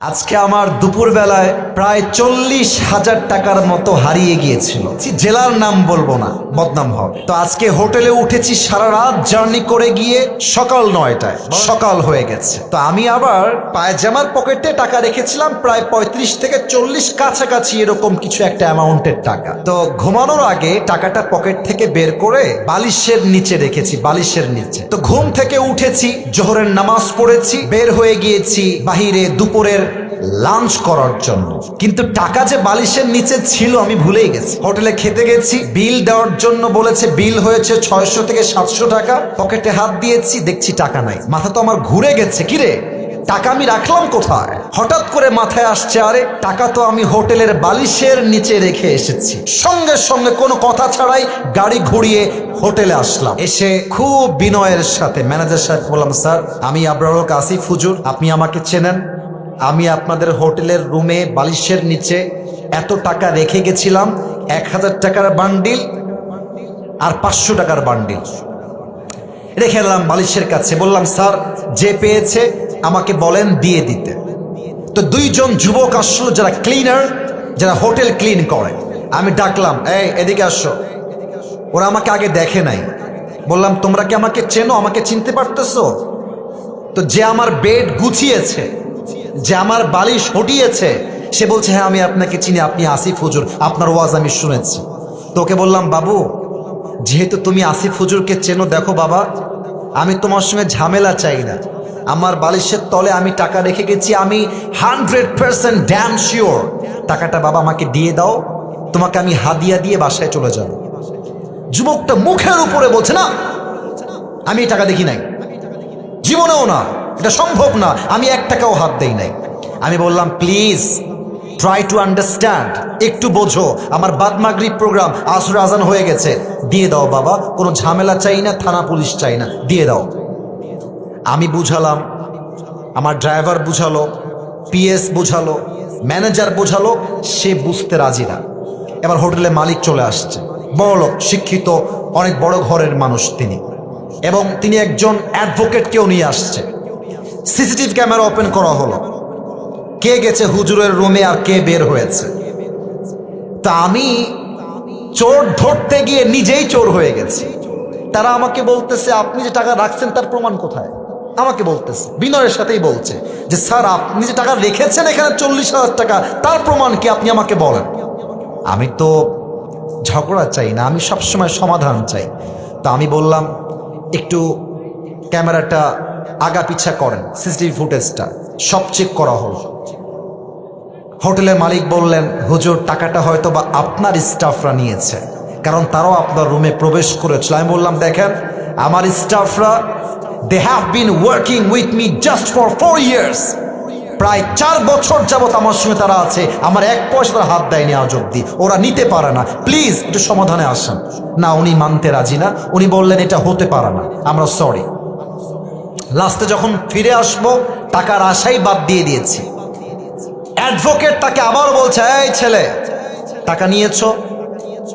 আজকে আমার দুপুর বেলায় প্রায় 40,000 টাকার মতো হারিয়ে গিয়েছিল। জেলার নাম বলবো না, বদনাম হবে। তো আজকে হোটেলে উঠেছি, সারা রাত জার্নি করে গিয়ে সকাল 9টায় সকাল হয়ে গেছে। তো আমি আবার পায়জামার পকেটে টাকা রেখেছিলাম প্রায় 35 থেকে 40 কাছাকাছি এরকম কিছু একটা অ্যামাউন্টের টাকা। তো ঘুমানোর আগে টাকাটা পকেট থেকে বের করে বালিশের নিচে রেখেছি, বালিশের নিচে। তো ঘুম থেকে উঠেছি, জোহরের নামাজ পড়েছি, বের হয়ে গিয়েছি বাহিরে দুপুরের লাঞ্চ করার জন্য। কিন্তু টাকা যে বালিশের নিচে ছিল আমি ভুলেই গেছি। হোটেলে খেতে গেছি, বিল দেওয়ার জন্য বলেছে, বিল হয়েছে 600 থেকে 700 টাকা। পকেটে হাত দিয়েছি, দেখছি টাকা নাই। মাথা তো আমার ঘুরে গেছে, কিরে টাকা আমি রাখলাম কোথায়? হঠাৎ করে মাথায় আসছে, আরে টাকা তো আমি হোটেলের বালিশের নিচে রেখে এসেছি। সঙ্গে সঙ্গে কোনো কথা ছাড়াই গাড়ি ঘুরিয়ে হোটেলে আসলাম। এসে খুব বিনয়ের সাথে ম্যানেজার সাহেব বললাম, স্যার আমি আবরারুল হক আসিফ হুজুর, আপনি আমাকে চেনেন। আমি আপনাদের হোটেলের রুমে বালিশের নিচে এত টাকা রেখে গেছিলাম, 1000 টাকার বান্ডিল আর 500 টাকার বান্ডিল রেখে এলাম বালিশের কাছে। বললাম, স্যার যে পেয়েছে আমাকে বলেন দিয়ে দিতে। তো দুইজন যুবক আসলো, যারা ক্লিনার, যারা হোটেল ক্লিন করে। আমি ডাকলাম, এই এদিকে আসো। ওরা আমাকে আগে দেখে নাই। বললাম, তোমরা কি আমাকে চেনো, আমাকে চিনতে পারতেছো? তো যে আমার বেড গুছিয়েছে, যে আমার বালিশ হটিয়েছে, সে বলছে, হ্যাঁ আমি আপনাকে চিনি, আপনি আসিফ হুজুর, আপনার ওয়াজ আমি শুনেছি। তো ওকে বললাম, বাবু যেহেতু তুমি আসিফ হুজুরকে চেনো, দেখো বাবা আমি তোমার সঙ্গে ঝামেলা চাই না। আমার বালিশের তলে আমি টাকা রেখে গেছি, আমি 100% ড্যাম শিওর। টাকাটা বাবা আমাকে দিয়ে দাও, তোমাকে আমি হাদিয়া দিয়ে বাসায় চলে যাব। যুবকটা মুখের উপরে বলছে, না আমি টাকা দেখি নাই, জীবনেও না, এটা সম্ভব না, আমি 1 টাকাও হাত দেই নাই। আমি বললাম, প্লিজ ট্রাই টু আন্ডারস্ট্যান্ড, একটু বোঝো, আমার বাদ মাগরিব প্রোগ্রাম, আসর আজান হয়ে গেছে, দিয়ে দাও বাবা, কোনো ঝামেলা চাই না, থানা পুলিশ চাই না, দিয়ে দাও। আমি বুঝালাম, আমার ড্রাইভার বুঝালো, পিএস বুঝালো, ম্যানেজার বুঝালো, সে বুঝতে রাজি না। এবার হোটেলে মালিক চলে আসছে, বড়লোক, শিক্ষিত, অনেক বড় ঘরের মানুষ তিনি, এবং তিনি একজন অ্যাডভোকেটকেও নিয়ে আসছে। সিসিটিভি ক্যামেরা ওপেন করা হলো, কে গেছে হুজুরের রুমে আর কে বের হয়েছে। তা আমি চোর ধরতে গিয়ে নিজেই চোর হয়ে গেছি। তারা আমাকে বলতেছে, আপনি যে টাকা রাখছেন তার প্রমাণ কোথায়? আমাকে বলতেছে, বিনয়ের সাথেই বলছে যে, স্যার আপনি যে টাকা রেখেছেন এখানে 40,000 টাকা, তার প্রমাণ কি, আপনি আমাকে বলেন। আমি তো ঝগড়া চাই না, আমি সবসময় সমাধান চাই। তা আমি বললাম, একটু ক্যামেরাটা আগা পিছা করেন, সিসিটিভি ফুটেজটা সব চেক করা হলো। হোটেলের মালিক বললেন, হুজুর টাকাটা হয়তো বা আপনার স্টাফরা নিয়েছে, কারণ তারাও আপনার রুমে প্রবেশ করেছিল। আমি বললাম, দেখেন আমার স্টাফরা, they have been working with me just for 4 years, প্রায় 4 বছর যাবত আমার সঙ্গে তারা আছে, আমার 1 পয়সা তারা হাত দেয়নি আজ অব্দি, ওরা নিতে পারে না, প্লিজ একটু সমাধানে আসেন। না, উনি মানতে রাজি না, উনি বললেন এটা হতে পারে না, আমরা সরি। লাস্টে যখন ফিরে আসবো, টাকার আশাই বাদ দিয়ে দিয়েছি। অ্যাডভোকেট তাকে আবার বলছে, এই ছেলে টাকা নিয়েছো,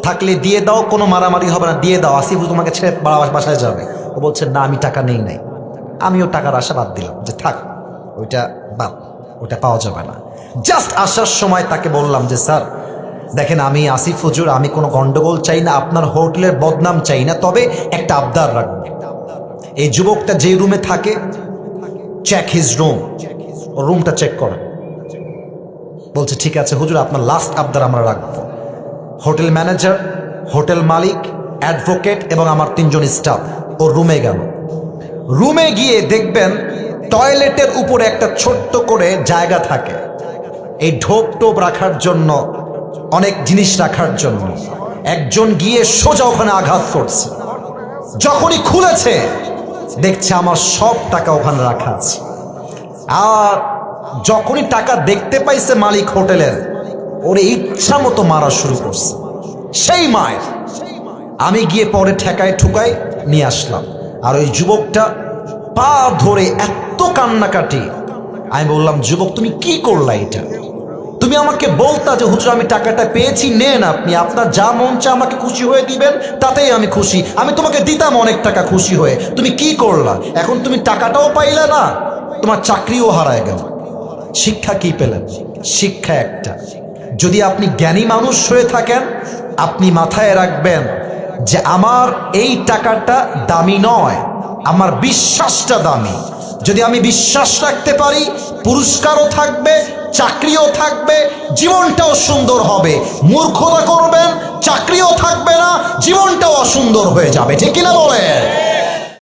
থাকলে দিয়ে দাও, কোনো মারামারি হবে না, দিয়ে দাও, আসিফ তোমাকে ছেড়ে বাসায় যাবে। ও বলছে, না আমি টাকা নেই নাই। আমিও টাকার আশা বাদ দিলাম, যে থাক ওইটা বাদ, ওটা পাওয়া যাবে না। জাস্ট আসার সময় তাকে বললাম যে, স্যার দেখেন আমি আসিফ হুজুর, আমি কোনো গন্ডগোল চাই না, আপনার হোটেলের বদনাম চাই না, তবে একটা আবদার রাখবো। এই যুবকটা যে রুমে থাকে, চেক হিজ রুম, রুমটা চেক করেন। বলছে, ঠিক আছে হুজুর, আপনার লাস্ট আবদার আমরা রাখবো। হোটেল ম্যানেজার, হোটেল মালিক, অ্যাডভোকেট এবং আমার 3 জন স্টাফ ওর রুমে গেল। রুমে গিয়ে দেখবেন টয়লেটের উপরে একটা ছোট্ট করে জায়গা থাকে, এই ঢোপ টোপ রাখার জন্য, অনেক জিনিস রাখার জন্য। একজন গিয়ে সোজা ওখানে আঘাত করছে। যখনই খুলেছে দেখছে আমার সব টাকা ওখানে রাখা আছে। আর যখনই টাকা দেখতে পাইছে মালিক হোটেলের, ওরে ইচ্ছা মতো মারা শুরু করছে। সেই মায়ের আমি গিয়ে পরে ঠেকায় ঠুকায় নিয়ে আসলাম। আর ওই যুবকটা পা ধরে এত কান্নাকাটি। আমি বললাম, যুবক তুমি কি করলা এটা? তুমি আমাকে বলতা যে হুজুর আমি টাকাটা পেয়েছি, নেন আপনি, আপনার যা মন চা আমাকে খুশি হয়ে দিবেন, তাতেই আমি খুশি, আমি তোমাকে দিতাম অনেক টাকা খুশি হয়ে। তুমি কি করলা? এখন তুমি টাকাটাও পাইলে না, তোমার চাকরিও হারায় গেল। শিক্ষা কি পেলেন? শিক্ষা একটা, যদি আপনি জ্ঞানী মানুষ হয়ে থাকেন, আপনি মাথায় রাখবেন যে আমার এই টাকাটা দামি নয়, আমার বিশ্বাসটা দামি। যদি আমি বিশ্বাস রাখতে পারি, পুরস্কারও থাকবে, চাকরিও থাকবে, জীবনটাও সুন্দর হবে। মূর্খতা করবেন, চাকরিও থাকবে না, জীবনটাও অসুন্দর হয়ে যাবে। ঠিক কিনা বলেন?